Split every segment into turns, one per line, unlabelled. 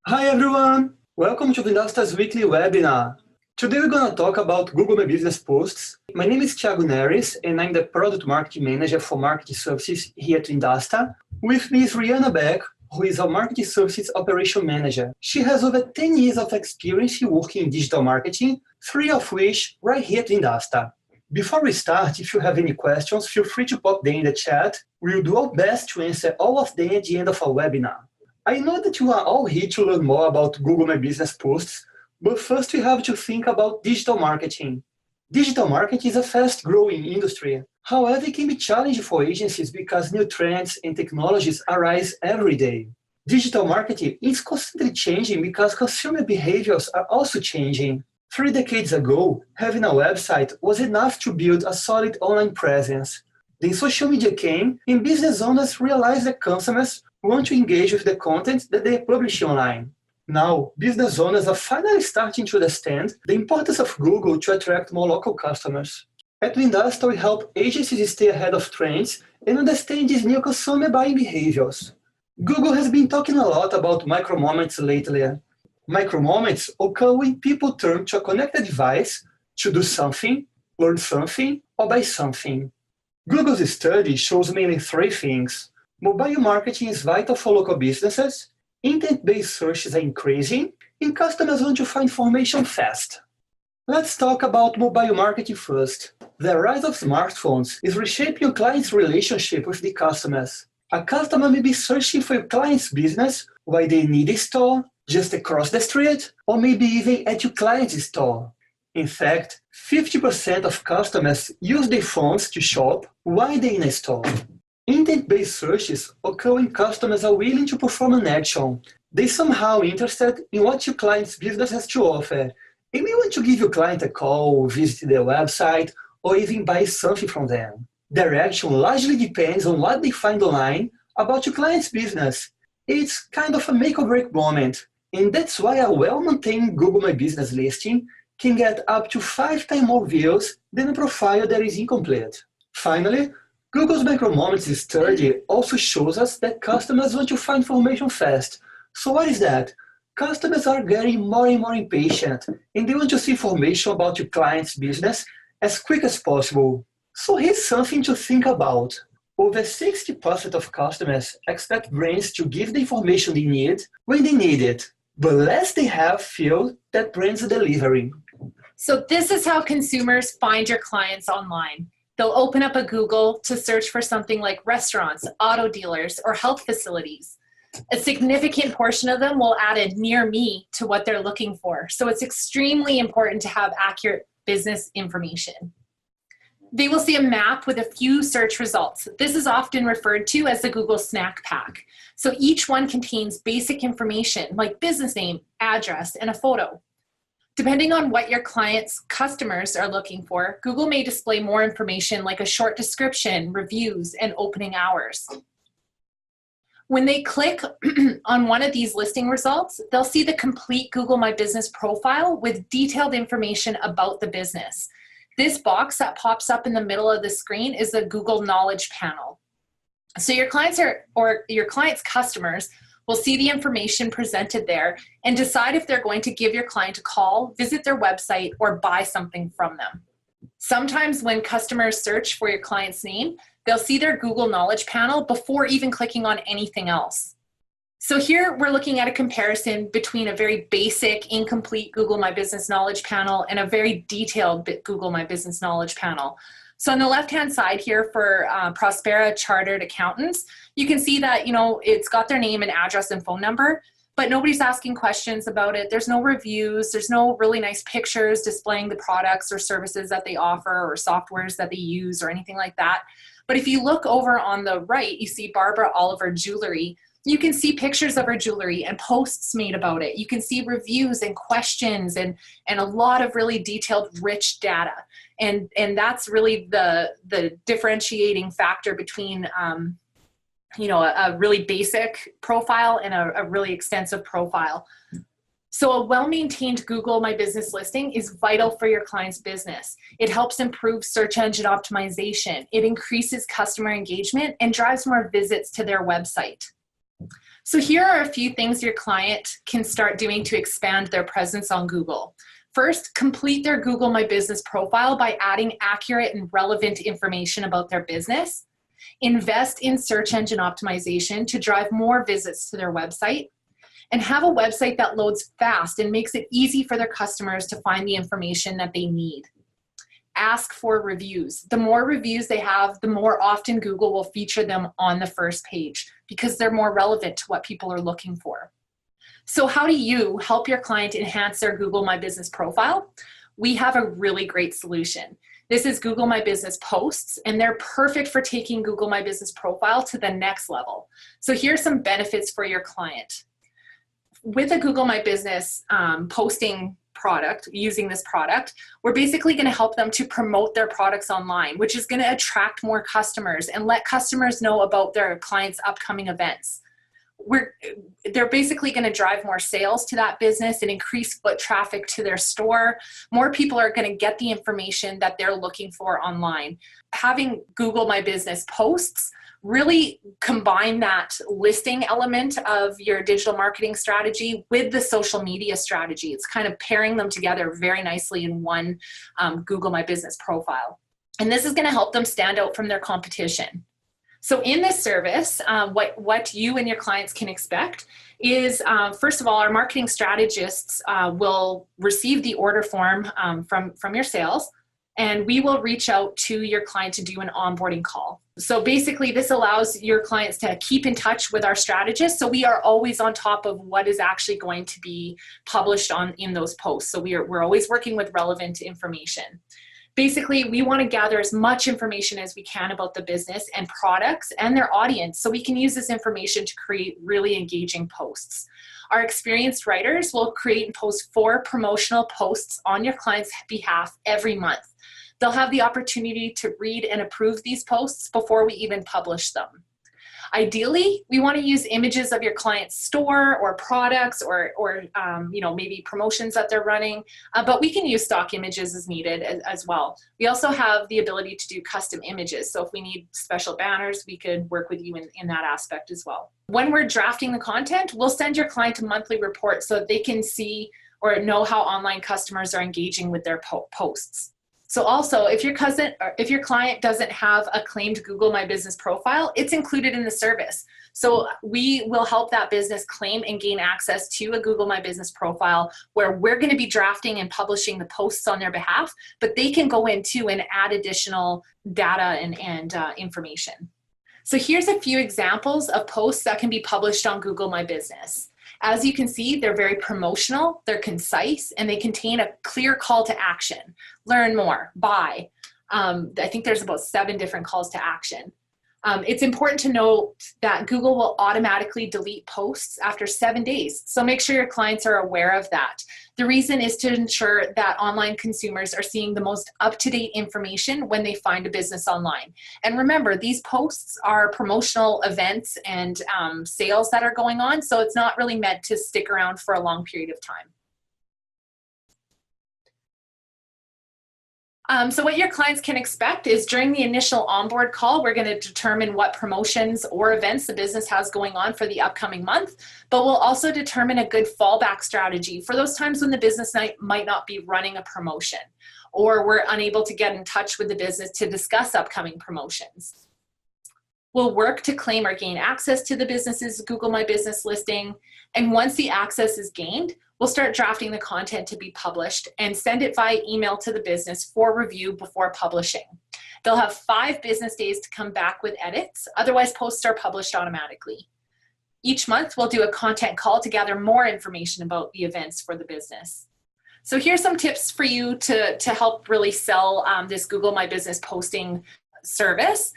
Hi everyone! Welcome to Vindasta's weekly webinar. Today we're going to talk about Google My Business posts. My name is Thiago Neres and I'm the Product Marketing Manager for Marketing Services here at Vindasta. With me is Rihanna Beck, who is our Marketing Services Operation Manager. She has over 10 years of experience working in digital marketing, 3 of which right here at Vindasta. Before we start, if you have any questions, feel free to pop them in the chat. We'll do our best to answer all of them at the end of our webinar. I know that you are all here to learn more about Google My Business posts, but first we have to think about digital marketing. Digital marketing is a fast-growing industry. However, it can be challenging for agencies because new trends and technologies arise every day. Digital marketing is constantly changing because consumer behaviors are also changing. 3 decades ago, having a website was enough to build a solid online presence. Then social media came, and business owners realized that customers want to engage with the content that they publish online. Now, business owners are finally starting to understand the importance of Google to attract more local customers. At Vindasta, we help agencies stay ahead of trends and understand these new consumer buying behaviors. Google has been talking a lot about micro-moments lately. Micro-moments occur when people turn to a connected device to do something, learn something, or buy something. Google's study shows mainly 3 things. Mobile marketing is vital for local businesses, intent-based searches are increasing, and customers want to find information fast. Let's talk about mobile marketing first. The rise of smartphones is reshaping your client's relationship with the customers. A customer may be searching for your client's business while they need a store, just across the street, or maybe even at your client's store. In fact, 50% of customers use their phones to shop while they're in a store. Intent-based searches occur when customers are willing to perform an action. They're somehow interested in what your client's business has to offer. They may want to give your client a call, visit their website, or even buy something from them. Their action largely depends on what they find online about your client's business. It's kind of a make-or-break moment, and that's why a well-maintained Google My Business listing can get up to 5 times more views than a profile that is incomplete. Finally, Google's Micro-Moments study also shows us that customers want to find information fast. So what is that? Customers are getting more and more impatient, and they want to see information about your client's business as quick as possible. So here's something to think about. Over 60% of customers expect brands to give the information they need when they need it, but less they have feel that brands are delivering.
So this is how consumers find your clients online. They'll open up a Google to search for something like restaurants, auto dealers, or health facilities. A significant portion of them will add a near me to what they're looking for. So it's extremely important to have accurate business information. They will see a map with a few search results. This is often referred to as the Google Snack Pack. So each one contains basic information like business name, address, and a photo. Depending on what your client's customers are looking for, Google may display more information like a short description, reviews, and opening hours. When they click on one of these listing results, they'll see the complete Google My Business profile with detailed information about the business. This box that pops up in the middle of the screen is the Google Knowledge panel. So your clients or your client's customers will see the information presented there and decide if they're going to give your client a call, visit their website, or buy something from them. Sometimes when customers search for your client's name, they'll see their Google Knowledge panel before even clicking on anything else. So here we're looking at a comparison between a very basic, incomplete Google My Business Knowledge panel and a very detailed Google My Business Knowledge panel. So on the left-hand side here for Prospera Chartered Accountants, you can see that, it's got their name and address and phone number, but nobody's asking questions about it. There's no reviews. There's no really nice pictures displaying the products or services that they offer or softwares that they use or anything like that. But if you look over on the right, you see Barbara Oliver Jewelry. You can see pictures of her jewelry and posts made about it. You can see reviews and questions and a lot of really detailed, rich data. And that's really the differentiating factor between a really basic profile and a really extensive profile. So a well-maintained Google My Business listing is vital for your client's business. It helps improve search engine optimization. It increases customer engagement and drives more visits to their website. So here are a few things your client can start doing to expand their presence on Google. First, complete their Google My Business profile by adding accurate and relevant information about their business. Invest in search engine optimization to drive more visits to their website. And have a website that loads fast and makes it easy for their customers to find the information that they need. Ask for reviews. The more reviews they have, the more often Google will feature them on the first page because they're more relevant to what people are looking for. So how do you help your client enhance their Google My Business profile? We have a really great solution. This is Google My Business Posts, and they're perfect for taking Google My Business profile to the next level. So here's some benefits for your client. With a Google My Business posting product, using this product, we're basically going to help them to promote their products online, which is going to attract more customers and let customers know about their clients' upcoming events. They're basically going to drive more sales to that business and increase foot traffic to their store. More people are going to get the information that they're looking for online. Having Google My Business Posts really combine that listing element of your digital marketing strategy with the social media strategy. It's kind of pairing them together very nicely in one Google My Business profile. And this is going to help them stand out from their competition. So in this service, what you and your clients can expect is, first of all, our marketing strategists will receive the order form from your sales, and we will reach out to your client to do an onboarding call. So basically, this allows your clients to keep in touch with our strategists, so we are always on top of what is actually going to be published in those posts. So we're always working with relevant information. Basically, we want to gather as much information as we can about the business and products and their audience so we can use this information to create really engaging posts. Our experienced writers will create and post 4 promotional posts on your client's behalf every month. They'll have the opportunity to read and approve these posts before we even publish them. Ideally, we want to use images of your client's store or products or maybe promotions that they're running, but we can use stock images as needed as well. We also have the ability to do custom images, so if we need special banners, we could work with you in that aspect as well. When we're drafting the content, we'll send your client a monthly report so that they can see or know how online customers are engaging with their posts. So also, if your client doesn't have a claimed Google My Business profile, it's included in the service. So we will help that business claim and gain access to a Google My Business profile where we're going to be drafting and publishing the posts on their behalf, but they can go into and add additional data and information. So here's a few examples of posts that can be published on Google My Business. As you can see, they're very promotional, they're concise, and they contain a clear call to action. Learn more, buy. I think there's about 7 different calls to action. It's important to note that Google will automatically delete posts after 7 days, so make sure your clients are aware of that. The reason is to ensure that online consumers are seeing the most up-to-date information when they find a business online. And remember, these posts are promotional events and sales that are going on, so it's not really meant to stick around for a long period of time. So what your clients can expect is during the initial onboard call, we're going to determine what promotions or events the business has going on for the upcoming month, but we'll also determine a good fallback strategy for those times when the business might not be running a promotion, or we're unable to get in touch with the business to discuss upcoming promotions. We'll work to claim or gain access to the business's Google My Business listing, and once the access is gained, we'll start drafting the content to be published and send it via email to the business for review before publishing. They'll have 5 business days to come back with edits, otherwise posts are published automatically. Each month, we'll do a content call to gather more information about the events for the business. So here's some tips for you to help really sell this Google My Business posting service.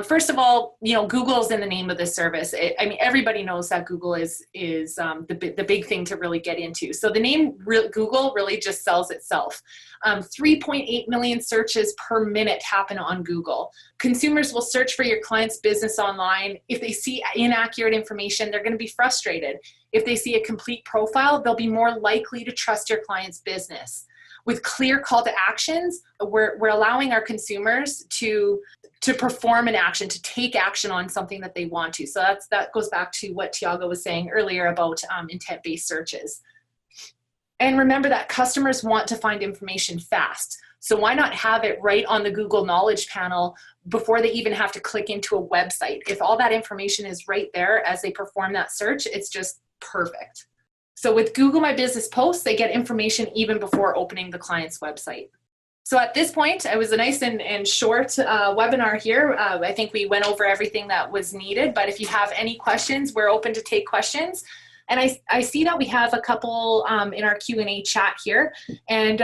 First of all, Google's in the name of this service. I mean, everybody knows that Google is the big thing to really get into. So the name Google really just sells itself. 3.8 million searches per minute happen on Google. Consumers will search for your client's business online. If they see inaccurate information, they're going to be frustrated. If they see a complete profile, they'll be more likely to trust your client's business. With clear call to actions, we're allowing our consumers to to perform an action, to take action on something that they want to. So that goes back to what Tiago was saying earlier about intent-based searches. And remember that customers want to find information fast. So why not have it right on the Google Knowledge panel before they even have to click into a website? If all that information is right there as they perform that search, it's just perfect. So with Google My Business Posts, they get information even before opening the client's website. So at this point, it was a nice and short webinar here. I think we went over everything that was needed, but if you have any questions, we're open to take questions. And I see that we have a couple in our Q&A chat here, and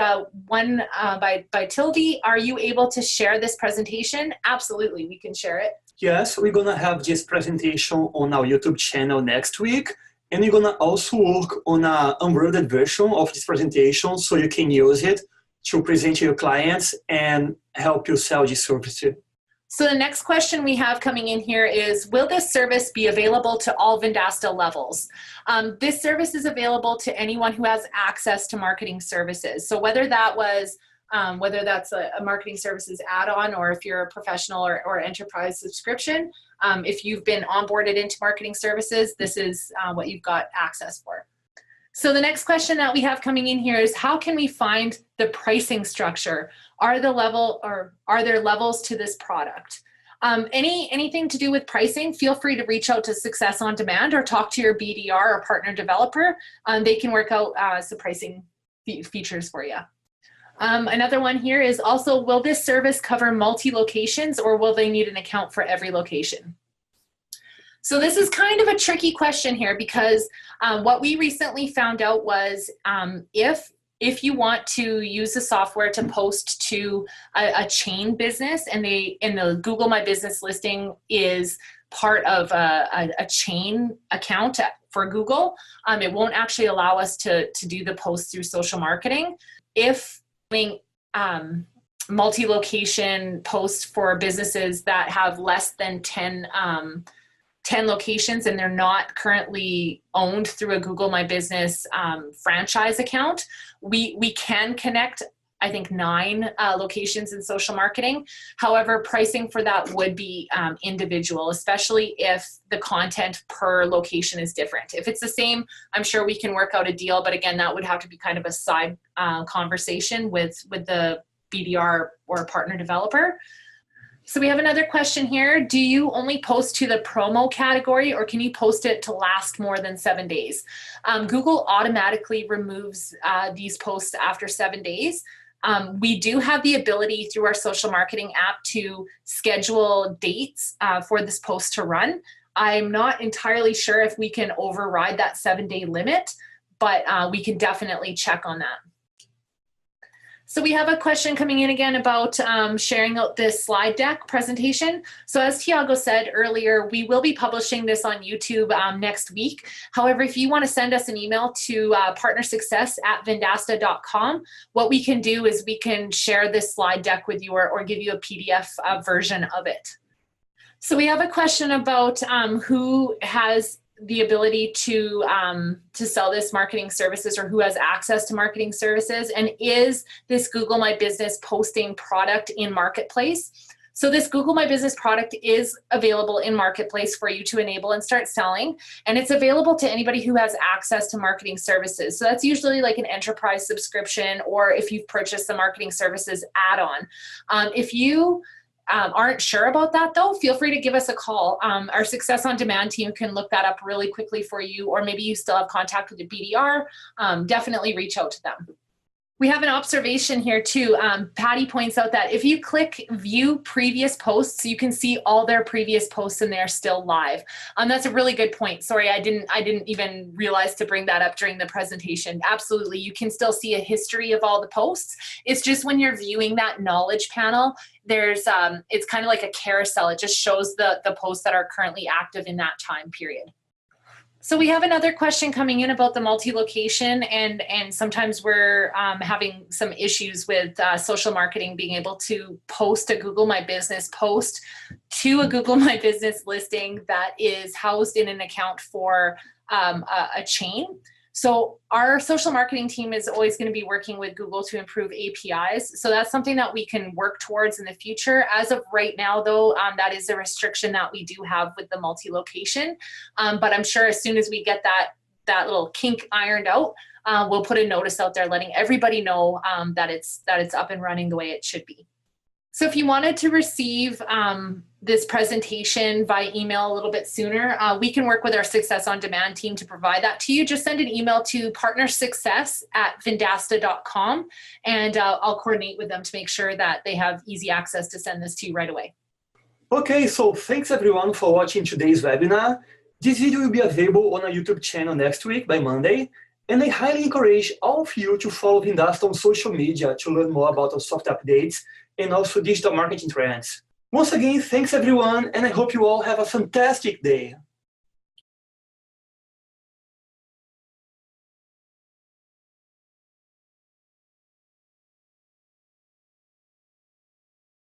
one by Tildy. Are you able to share this presentation? Absolutely, we can share it.
Yes, we're gonna have this presentation on our YouTube channel next week, and we're gonna also work on an unbranded version of this presentation so you can use it to present to your clients and help you sell this service too.
So the next question we have coming in here is, will this service be available to all Vendasta levels? This service is available to anyone who has access to marketing services. So whether that was, whether that's a marketing services add-on, or if you're a professional or enterprise subscription, if you've been onboarded into marketing services, this is what you've got access for. So the next question that we have coming in here is, how can we find the pricing structure? Are there levels to this product? Anything to do with pricing, feel free to reach out to Success on Demand or talk to your BDR or partner developer. They can work out some pricing features for you. Another one here is also, will this service cover multi-locations, or will they need an account for every location? So this is kind of a tricky question here, because what we recently found out was if you want to use the software to post to a chain business, and the Google My Business listing is part of a chain account for Google, it won't actually allow us to do the posts through social marketing. If doing multi-location posts for businesses that have less than 10 locations and they're not currently owned through a Google My Business franchise account, we can connect, I think, 9 locations in social marketing. However, pricing for that would be individual, especially if the content per location is different. If it's the same, I'm sure we can work out a deal, but again, that would have to be kind of a side conversation with the BDR or partner developer. So we have another question here. Do you only post to the promo category, or can you post it to last more than 7 days? Google automatically removes these posts after 7 days. We do have the ability through our social marketing app to schedule dates for this post to run. I'm not entirely sure if we can override that 7-day limit, but we can definitely check on that. So we have a question coming in again about sharing out this slide deck presentation. So as Tiago said earlier, we will be publishing this on YouTube next week. However, if you want to send us an email to partnersuccess@vendasta.com, what we can do is we can share this slide deck with you, or give you a PDF version of it. So we have a question about who has the ability to sell this marketing services, or who has access to marketing services, and is this Google My Business posting product in Marketplace? So this Google My Business product is available in Marketplace for you to enable and start selling, and it's available to anybody who has access to marketing services. So that's usually like an enterprise subscription, or if you've purchased the marketing services add-on. If you aren't sure about that though, feel free to give us a call. Our Success on Demand team can look that up really quickly for you, or maybe you still have contact with the BDR, definitely reach out to them. We have an observation here too. Patty points out that if you click view previous posts, you can see all their previous posts and they're still live. That's a really good point. Sorry, I didn't even realize to bring that up during the presentation. Absolutely, you can still see a history of all the posts. It's just when you're viewing that knowledge panel, there's it's kind of like a carousel. It just shows the posts that are currently active in that time period. So we have another question coming in about the multi-location, and sometimes we're having some issues with social marketing being able to post a Google My Business post to a Google My Business listing that is housed in an account for a chain. So our social marketing team is always going to be working with Google to improve APIs. So that's something that we can work towards in the future. As of right now, though, that is a restriction that we do have with the multi-location. But I'm sure as soon as we get that little kink ironed out, we'll put a notice out there letting everybody know that it's up and running the way it should be. So if you wanted to receive this presentation by email a little bit sooner, we can work with our Success on Demand team to provide that to you. Just send an email to partnersuccess@vendasta.com, and I'll coordinate with them to make sure that they have easy access to send this to you right away.
Okay, so thanks everyone for watching today's webinar. This video will be available on our YouTube channel next week by Monday, and I highly encourage all of you to follow Vendasta on social media to learn more about our software updates and also digital marketing trends. Once again, thanks everyone, and I hope you all have a fantastic day.